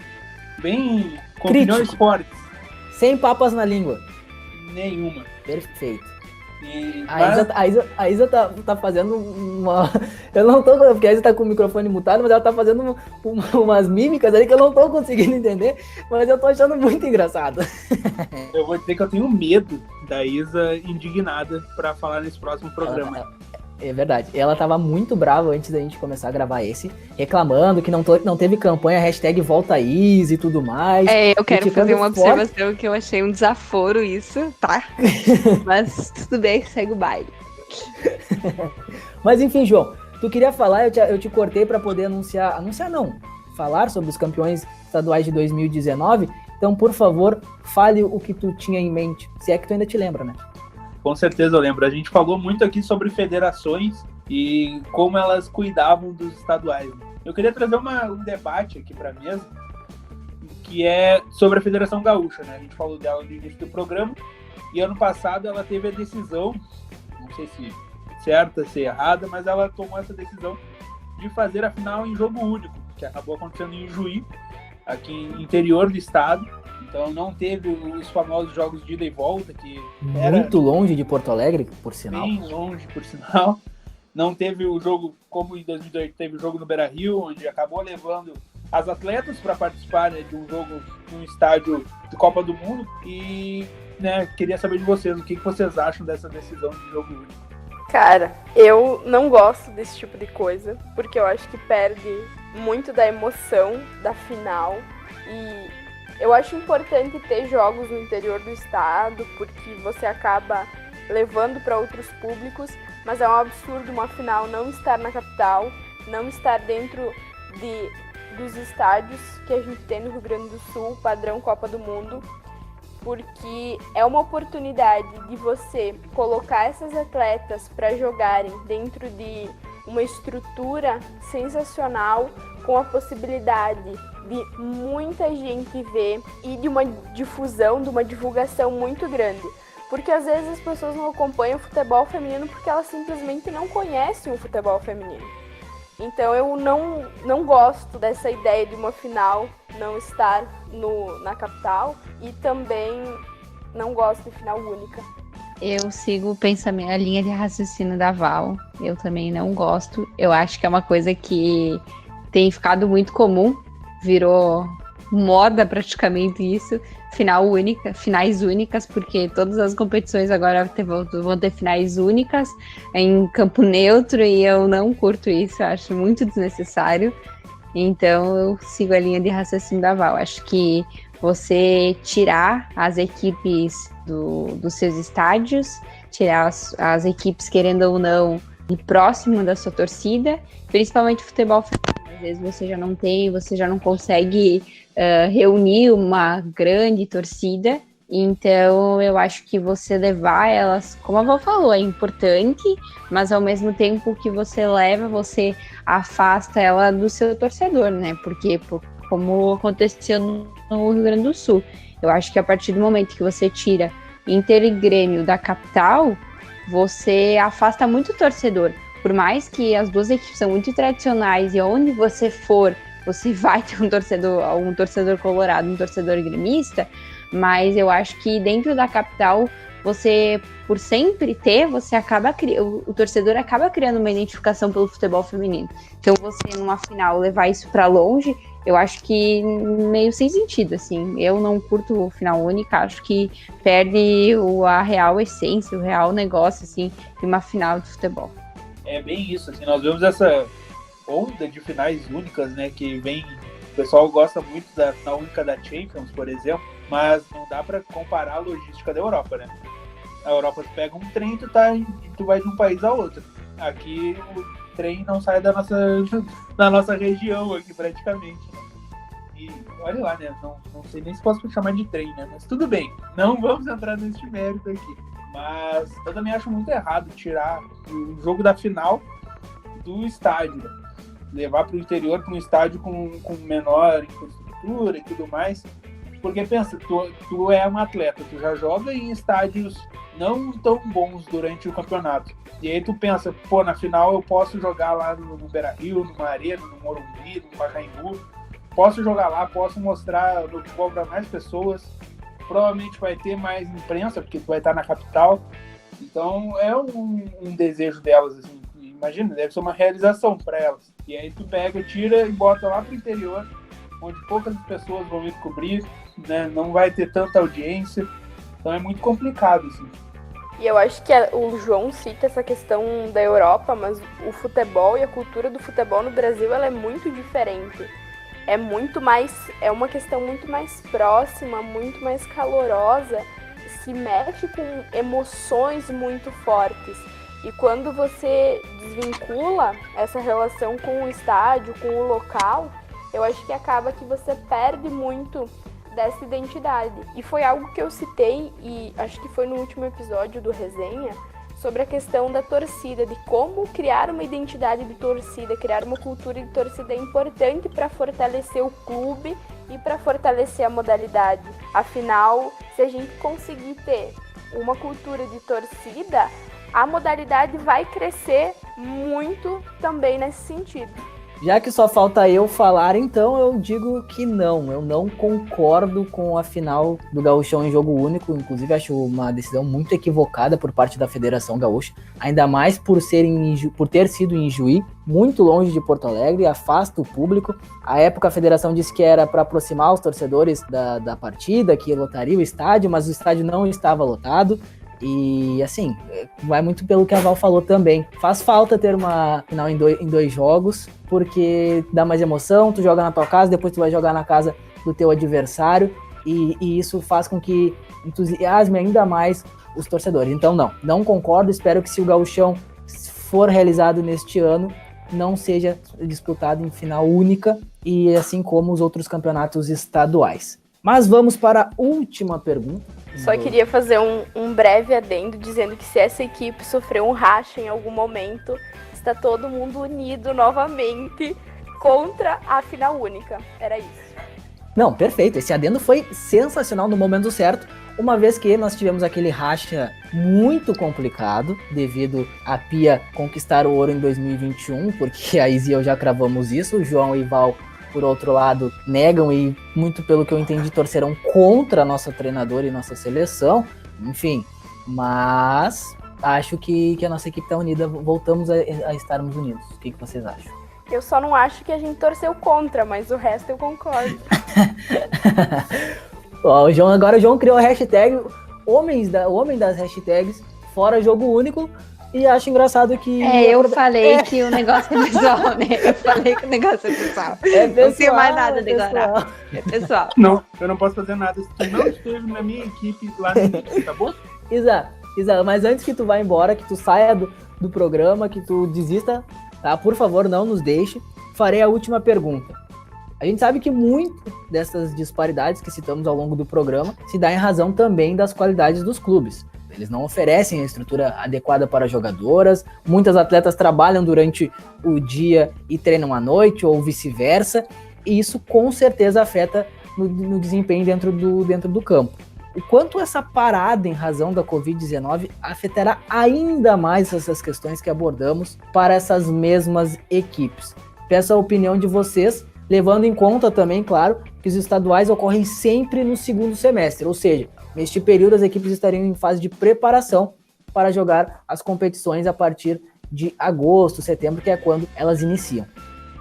bem com opiniões fortes. Sem papas na língua. Nenhuma. Perfeito. A Isa tá fazendo uma... Eu não tô... Porque a Isa tá com o microfone mutado, mas ela tá fazendo umas mímicas ali que eu não tô conseguindo entender, mas eu tô achando muito engraçado. Eu vou dizer que eu tenho medo da Isa indignada pra falar nesse próximo programa. É verdade. Ela tava muito brava antes da gente começar a gravar esse, reclamando que não teve campanha #VoltaIsa e tudo mais. Eu quero fazer uma observação que eu achei um desaforo isso, tá? Mas tudo bem, segue o baile. Mas enfim, João, tu queria falar, eu te cortei para poder falar sobre os campeões estaduais de 2019. Então, por favor, fale o que tu tinha em mente, se é que tu ainda te lembra, né? Com certeza eu lembro. A gente falou muito aqui sobre federações e como elas cuidavam dos estaduais. Eu queria trazer um debate aqui para a mesa, que é sobre a Federação Gaúcha, né? A gente falou dela no início do programa e ano passado ela teve a decisão, não sei se certa, se errada, mas ela tomou essa decisão de fazer a final em jogo único, que acabou acontecendo em Juí, aqui no interior do estado. Então não teve os famosos jogos de ida e volta, que era muito longe de Porto Alegre, por sinal. Bem longe, por sinal. Não teve o jogo, como em 2018 teve o jogo no Beira-Rio, onde acabou levando as atletas para participar, né, de um jogo num estádio de Copa do Mundo. E, né, queria saber de vocês, o que vocês acham dessa decisão de jogo único? Cara, eu não gosto desse tipo de coisa, porque eu acho que perde muito da emoção da final. E eu acho importante ter jogos no interior do estado, porque você acaba levando para outros públicos, mas é um absurdo uma final não estar na capital, não estar dentro dos estádios que a gente tem no Rio Grande do Sul, padrão Copa do Mundo, porque é uma oportunidade de você colocar essas atletas para jogarem dentro de uma estrutura sensacional, com a possibilidade de muita gente ver e de uma difusão, de uma divulgação muito grande. Porque às vezes as pessoas não acompanham o futebol feminino porque elas simplesmente não conhecem o futebol feminino. Então eu não gosto dessa ideia de uma final não estar na capital e também não gosto de final única. Eu sigo o pensamento, a linha de raciocínio da Val. Eu também não gosto. Eu acho que é uma coisa que tem ficado muito comum. Virou moda praticamente isso. Finais únicas, porque todas as competições agora vão ter finais únicas em campo neutro e eu não curto isso. Eu acho muito desnecessário. Então eu sigo a linha de raciocínio da Val. Acho que você tirar as equipes dos seus estádios, tirar as equipes, querendo ou não, de próximo da sua torcida, principalmente futebol feminino. Às vezes você já não consegue reunir uma grande torcida. Então, eu acho que você levar elas, como a Val falou, é importante, mas ao mesmo tempo que você leva, você afasta ela do seu torcedor, né? Porque, como aconteceu no Rio Grande do Sul, eu acho que a partir do momento que você tira Inter e Grêmio da capital, você afasta muito o torcedor. Por mais que as duas equipes são muito tradicionais e onde você for, você vai ter um torcedor colorado, um torcedor gremista, mas eu acho que dentro da capital, você, por sempre ter, o torcedor acaba criando uma identificação pelo futebol feminino. Então, você, numa final, levar isso para longe, eu acho que meio sem sentido, assim. Eu não curto final única, acho que perde a real essência, o real negócio, assim, de uma final de futebol. É bem isso, assim, nós vemos essa onda de finais únicas, né, que vem... O pessoal gosta muito da final única da Champions, por exemplo, mas não dá para comparar a logística da Europa, né? A Europa tu pega um trem e tu vai de um país a outro. Aqui o trem não sai da nossa região aqui praticamente, né? E olha lá, né? Não sei nem se posso chamar de trem, né? Mas tudo bem, não vamos entrar nesse mérito aqui. Mas eu também acho muito errado tirar o jogo da final do estádio, levar para o interior, para um estádio com menor infraestrutura e tudo mais. Porque pensa, tu é um atleta, tu já joga em estádios não tão bons durante o campeonato. E aí tu pensa, pô, na final eu posso jogar lá no Beira-Rio, no Arena, no Morumbi, no Pacaembu. Posso jogar lá, posso mostrar o futebol para mais pessoas. Provavelmente vai ter mais imprensa, porque tu vai estar na capital. Então é um desejo delas, assim. Imagina, deve ser uma realização para elas. E aí tu pega, tira e bota lá pro interior, onde poucas pessoas vão ir cobrir, né? Não vai ter tanta audiência. Então é muito complicado, assim. E eu acho que o João cita essa questão da Europa, mas o futebol e a cultura do futebol no Brasil, ela é muito diferente. É uma questão muito mais próxima, muito mais calorosa, se mexe com emoções muito fortes. E quando você desvincula essa relação com o estádio, com o local, eu acho que acaba que você perde muito dessa identidade. E foi algo que eu citei, e acho que foi no último episódio do Resenha, sobre a questão da torcida, de como criar uma identidade de torcida, criar uma cultura de torcida é importante para fortalecer o clube e para fortalecer a modalidade. Afinal, se a gente conseguir ter uma cultura de torcida, a modalidade vai crescer muito também nesse sentido. Já que só falta eu falar, então eu digo que não. Eu não concordo com a final do Gauchão em jogo único. Inclusive, acho uma decisão muito equivocada por parte da Federação Gaúcha. Ainda mais por ter sido em Juí, muito longe de Porto Alegre, afasta o público. À época, a Federação disse que era para aproximar os torcedores da partida, que lotaria o estádio, mas o estádio não estava lotado. E assim, vai muito pelo que a Val falou também. Faz falta ter uma final em dois jogos, porque dá mais emoção, tu joga na tua casa, depois tu vai jogar na casa do teu adversário, e isso faz com que entusiasme ainda mais os torcedores. Então não concordo, espero que se o Gauchão for realizado neste ano, não seja disputado em final única, e assim como os outros campeonatos estaduais. Mas vamos para a última pergunta. Só queria fazer um breve adendo, dizendo que se essa equipe sofreu um racha em algum momento, está todo mundo unido novamente contra a final única. Era isso. Não, perfeito. Esse adendo foi sensacional no momento certo, uma vez que nós tivemos aquele racha muito complicado, devido a Pia conquistar o ouro em 2021, porque a Izzy e eu já cravamos isso, o João e Val, por outro lado, negam e, muito pelo que eu entendi, torcerão contra a nossa treinadora e nossa seleção. Enfim, mas acho que a nossa equipe está unida, voltamos a estarmos unidos. O que vocês acham? Eu só não acho que a gente torceu contra, mas o resto eu concordo. O João criou a hashtag Homem das hashtags fora jogo único, E acho engraçado que... Eu falei que o negócio é pessoal, né? Eu falei que o negócio é pessoal. Não tenho mais nada a declarar. É pessoal. Não, eu não posso fazer nada se tu não esteve na minha equipe lá no início, tá bom? Isa, mas antes que tu vá embora, que tu saia do programa, que tu desista, tá? Por favor, não nos deixe. Farei a última pergunta. A gente sabe que muito dessas disparidades que citamos ao longo do programa se dá em razão também das qualidades dos clubes. Eles não oferecem a estrutura adequada para jogadoras, muitas atletas trabalham durante o dia e treinam à noite, ou vice-versa, e isso com certeza afeta no desempenho dentro do campo. O quanto essa parada em razão da Covid-19 afetará ainda mais essas questões que abordamos para essas mesmas equipes? Peço a opinião de vocês, levando em conta também, claro, que os estaduais ocorrem sempre no segundo semestre, ou seja, neste período as equipes estariam em fase de preparação para jogar as competições a partir de agosto, setembro, que é quando elas iniciam.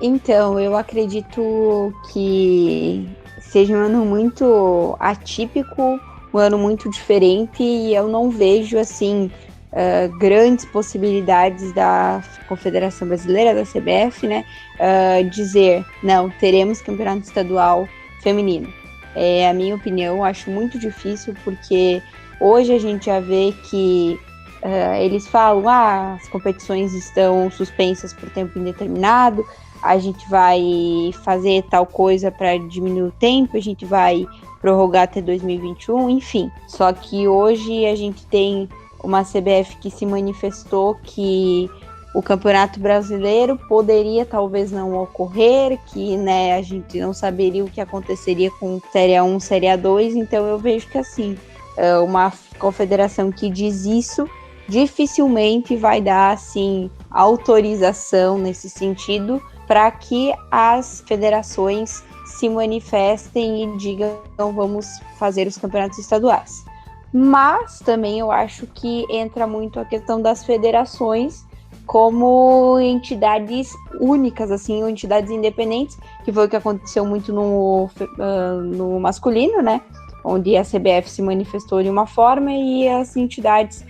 Então, eu acredito que seja um ano muito atípico, um ano muito diferente, e eu não vejo, assim, grandes possibilidades da Confederação Brasileira, da CBF, né, dizer, não, teremos campeonato estadual feminino. A minha opinião, acho muito difícil, porque hoje a gente já vê que eles falam, as competições estão suspensas por tempo indeterminado, a gente vai fazer tal coisa para diminuir o tempo, a gente vai prorrogar até 2021, enfim. Só que hoje a gente tem uma CBF que se manifestou que o Campeonato Brasileiro poderia talvez não ocorrer, que, né, a gente não saberia o que aconteceria com Série A1, Série A2, então eu vejo que, assim, uma confederação que diz isso dificilmente vai dar, assim, autorização nesse sentido para que as federações se manifestem e digam, então vamos fazer os campeonatos estaduais. Mas também eu acho que entra muito a questão das federações como entidades únicas, assim, ou entidades independentes, que foi o que aconteceu muito no masculino, né? Onde a CBF se manifestou de uma forma e as entidades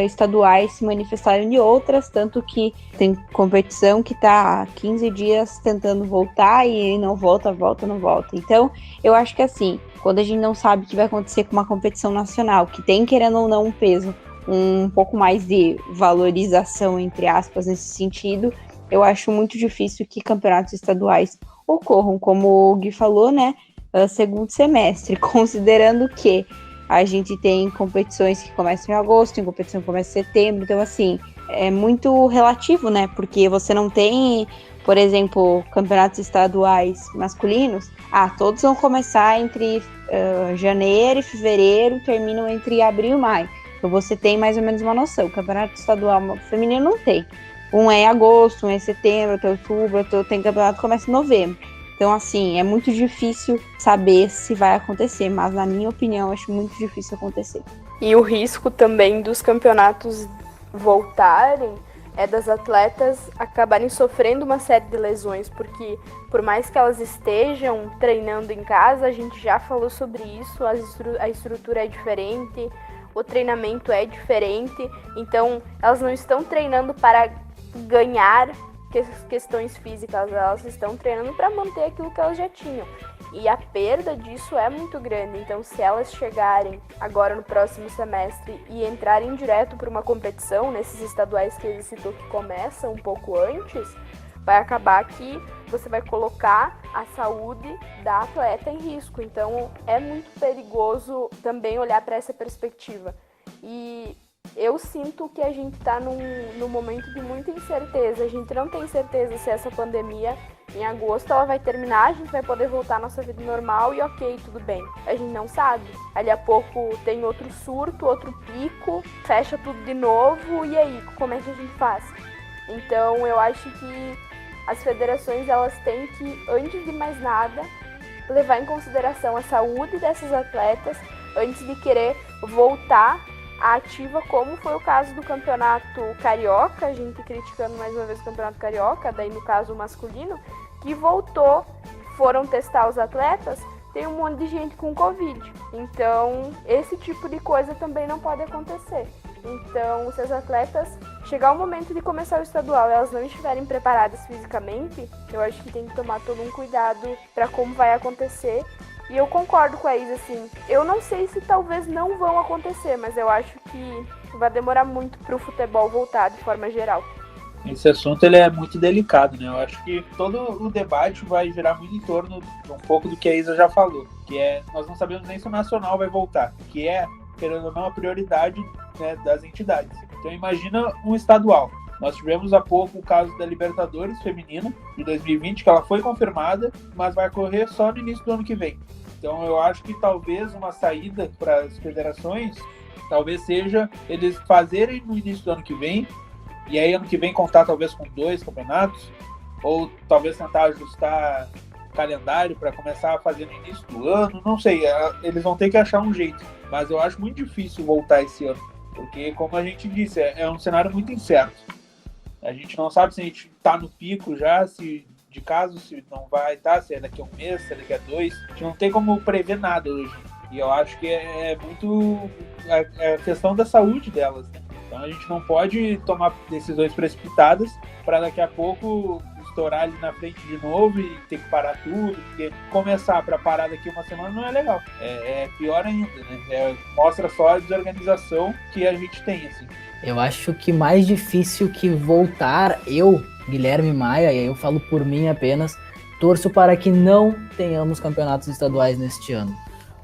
estaduais se manifestaram de outras, tanto que tem competição que está há 15 dias tentando voltar e não volta. Então, eu acho que assim, quando a gente não sabe o que vai acontecer com uma competição nacional, que tem, querendo ou não, um peso, um pouco mais de valorização, entre aspas, nesse sentido, eu acho muito difícil que campeonatos estaduais ocorram, como o Gui falou, né, segundo semestre, considerando que a gente tem competições que começam em agosto, tem competição que começa em setembro, então assim, é muito relativo, né, porque você não tem, por exemplo, campeonatos estaduais masculinos, todos vão começar entre janeiro e fevereiro, terminam entre abril e maio. Então você tem mais ou menos uma noção. O campeonato estadual feminino não tem. Um é em agosto, um é em setembro, outro é em outubro, outro tem campeonato que começa em novembro. Então, assim, é muito difícil saber se vai acontecer, mas na minha opinião, acho muito difícil acontecer. E o risco também dos campeonatos voltarem é das atletas acabarem sofrendo uma série de lesões, porque por mais que elas estejam treinando em casa, a gente já falou sobre isso, a estrutura é diferente, o treinamento é diferente, então elas não estão treinando para ganhar questões físicas, elas estão treinando para manter aquilo que elas já tinham. E a perda disso é muito grande, então se elas chegarem agora no próximo semestre e entrarem direto para uma competição, nesses estaduais que ele citou que começam um pouco antes, vai acabar que você vai colocar a saúde da atleta em risco. Então é muito perigoso também olhar para essa perspectiva. E eu sinto que a gente está num momento de muita incerteza. A gente não tem certeza se essa pandemia, em agosto, ela vai terminar, a gente vai poder voltar à nossa vida normal e ok, tudo bem. A gente não sabe. Ali a pouco tem outro surto, outro pico, fecha tudo de novo, e aí, como é que a gente faz? Então eu acho que as federações, elas têm que, antes de mais nada, levar em consideração a saúde dessas atletas, antes de querer voltar à ativa, como foi o caso do campeonato carioca, a gente criticando mais uma vez o campeonato carioca, daí no caso o masculino, que voltou, foram testar os atletas, tem um monte de gente com Covid. Então, esse tipo de coisa também não pode acontecer. Então, se as atletas chegar o momento de começar o estadual e elas não estiverem preparadas fisicamente, eu acho que tem que tomar todo um cuidado para como vai acontecer. E eu concordo com a Isa, assim, eu não sei se talvez não vão acontecer, mas eu acho que vai demorar muito para o futebol voltar de forma geral. Esse assunto ele é muito delicado, né? Eu acho que todo o debate vai girar muito em torno de um pouco do que a Isa já falou, que é, nós não sabemos nem se o Nacional vai voltar, que é, querendo ou não, a prioridade, né, das entidades. Então imagina um estadual. Nós tivemos há pouco o caso da Libertadores feminina de 2020, que ela foi confirmada, mas vai ocorrer só no início do ano que vem. Então eu acho que talvez uma saída para as federações, talvez seja eles fazerem no início do ano que vem, e aí ano que vem contar talvez com 2 campeonatos, ou talvez tentar ajustar o calendário para começar a fazer no início do ano, não sei, eles vão ter que achar um jeito, mas eu acho muito difícil voltar esse ano, porque como a gente disse, é um cenário muito incerto. A gente não sabe se a gente está no pico já, se de caso, se não vai estar, se é daqui a 1 mês, se é daqui a 2. A gente não tem como prever nada hoje. E eu acho que é muito a questão da saúde delas, né? Então a gente não pode tomar decisões precipitadas para daqui a pouco estourar ali na frente de novo e ter que parar tudo, porque começar para parar daqui uma semana não é legal. É pior ainda, né? Mostra só a desorganização que a gente tem, assim. Eu acho que mais difícil que voltar, eu, Guilherme Maia, e aí eu falo por mim apenas, torço para que não tenhamos campeonatos estaduais neste ano.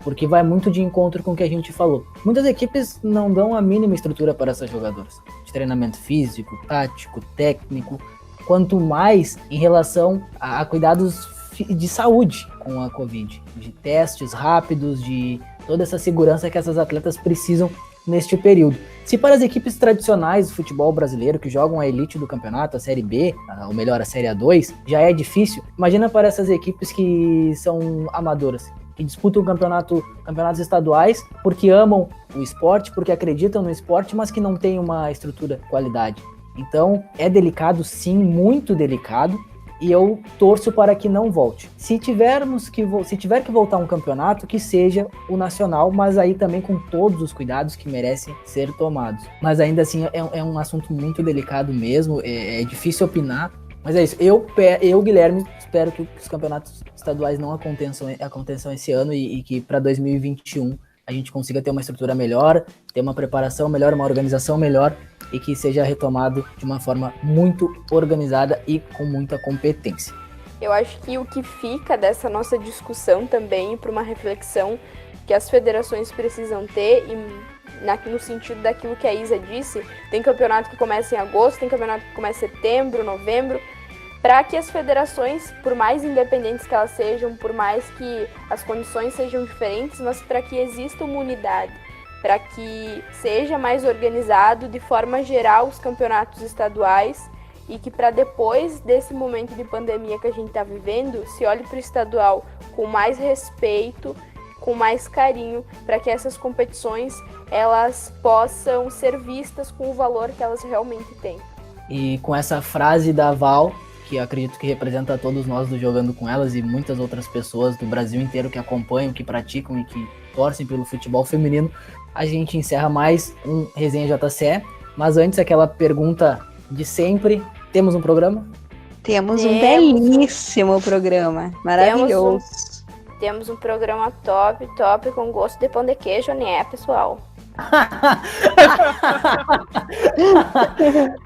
Porque vai muito de encontro com o que a gente falou. Muitas equipes não dão a mínima estrutura para essas jogadoras. De treinamento físico, tático, técnico, quanto mais em relação a cuidados de saúde com a Covid. De testes rápidos, de toda essa segurança que essas atletas precisam neste período. Se para as equipes tradicionais do futebol brasileiro, que jogam a elite do campeonato, a Série B, ou melhor, a Série A2, já é difícil, imagina para essas equipes que são amadoras, que disputam campeonatos estaduais porque amam o esporte, porque acreditam no esporte, mas que não têm uma estrutura de qualidade. Então, é delicado sim, muito delicado, e eu torço para que não volte. Se tiver que voltar um campeonato, que seja o nacional, mas aí também com todos os cuidados que merecem ser tomados. Mas ainda assim é um assunto muito delicado mesmo, é difícil opinar, mas é isso. Eu Guilherme, espero que os campeonatos estaduais não aconteçam esse ano e que para 2021 a gente consiga ter uma estrutura melhor, ter uma preparação melhor, uma organização melhor, e que seja retomado de uma forma muito organizada e com muita competência. Eu acho que o que fica dessa nossa discussão também, para uma reflexão que as federações precisam ter, e no sentido daquilo que a Isa disse, tem campeonato que começa em agosto, tem campeonato que começa em setembro, novembro, para que as federações, por mais independentes que elas sejam, por mais que as condições sejam diferentes, mas para que exista uma unidade, para que seja mais organizado de forma geral os campeonatos estaduais e que para depois desse momento de pandemia que a gente está vivendo, se olhe para o estadual com mais respeito, com mais carinho, para que essas competições elas possam ser vistas com o valor que elas realmente têm. E com essa frase da Val, que eu acredito que representa todos nós do Jogando com Elas e muitas outras pessoas do Brasil inteiro que acompanham, que praticam e que torcem pelo futebol feminino, a gente encerra mais um Resenha JCE. Mas antes, aquela pergunta de sempre, temos um programa? Temos um belíssimo programa, maravilhoso. Temos um programa top, com gosto de pão de queijo, né, pessoal?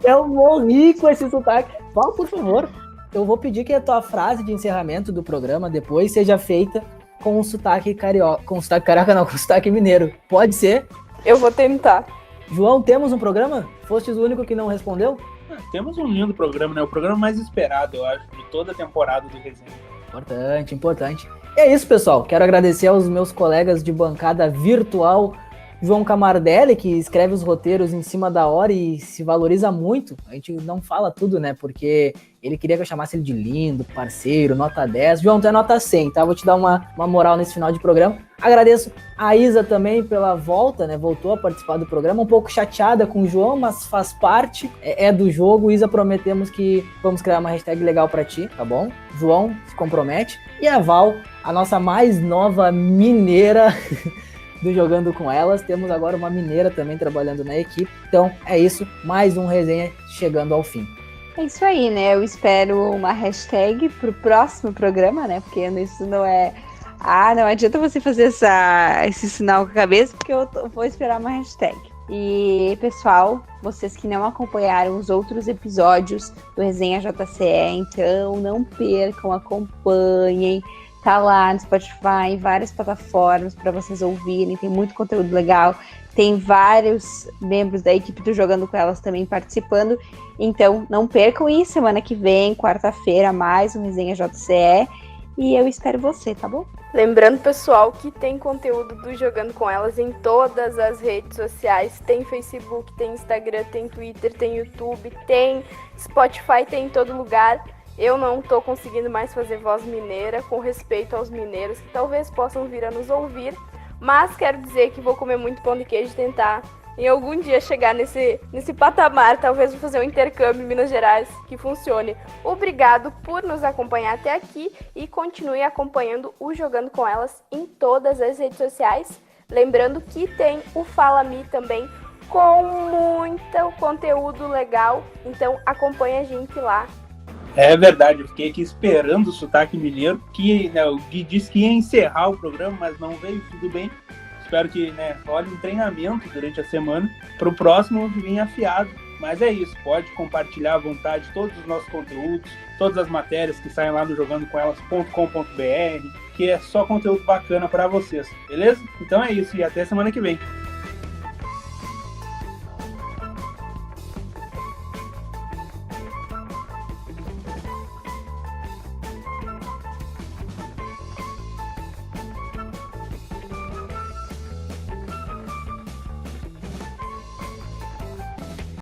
Eu morri com esse sotaque. Val, por favor, eu vou pedir que a tua frase de encerramento do programa depois seja feita com o sotaque carioca. Com o sotaque carioca não, com o sotaque mineiro. Pode ser? Eu vou tentar. João, temos um programa? Fostes o único que não respondeu? Temos um lindo programa, né? O programa mais esperado, eu acho, de toda a temporada do Resenha. Importante. E é isso, pessoal. Quero agradecer aos meus colegas de bancada virtual, João Camardelli, que escreve os roteiros em cima da hora e se valoriza muito. A gente não fala tudo, né? Porque ele queria que eu chamasse ele de lindo, parceiro, nota 10. João, tu é nota 100, tá? Vou te dar uma moral nesse final de programa. Agradeço a Isa também pela volta, né? Voltou a participar do programa. Um pouco chateada com o João, mas faz parte, é do jogo. Isa, prometemos que vamos criar uma hashtag legal pra ti, tá bom? João se compromete. E a Val, a nossa mais nova mineira... do Jogando com Elas. Temos agora uma mineira também trabalhando na equipe. Então é isso, mais um resenha chegando ao fim. É isso aí, né? Eu espero uma hashtag pro próximo programa, né? Porque isso não é... não adianta você fazer esse sinal com a cabeça, porque eu vou esperar uma hashtag. E, pessoal, vocês que não acompanharam os outros episódios do Resenha JCE, então não percam, acompanhem. Tá lá no Spotify, em várias plataformas para vocês ouvirem, tem muito conteúdo legal. Tem vários membros da equipe do Jogando com Elas também participando. Então, não percam, e semana que vem, quarta-feira, mais um Resenha JCE. E eu espero você, tá bom? Lembrando, pessoal, que tem conteúdo do Jogando com Elas em todas as redes sociais. Tem Facebook, tem Instagram, tem Twitter, tem YouTube, tem Spotify, tem em todo lugar. Eu não tô conseguindo mais fazer voz mineira, com respeito aos mineiros que talvez possam vir a nos ouvir. Mas quero dizer que vou comer muito pão de queijo e tentar em algum dia chegar nesse patamar. Talvez vou fazer um intercâmbio em Minas Gerais que funcione. Obrigado por nos acompanhar até aqui e continue acompanhando o Jogando com Elas em todas as redes sociais. Lembrando que tem o Fala Me também com muito conteúdo legal. Então acompanhe a gente lá. É verdade, eu fiquei aqui esperando o sotaque mineiro, que né, o Gui disse que ia encerrar o programa, mas não veio, tudo bem. Espero que role um treinamento durante a semana, para o próximo vir afiado. Mas é isso, pode compartilhar à vontade todos os nossos conteúdos, todas as matérias que saem lá no jogandocomelas.com.br, que é só conteúdo bacana para vocês, beleza? Então é isso, e até semana que vem.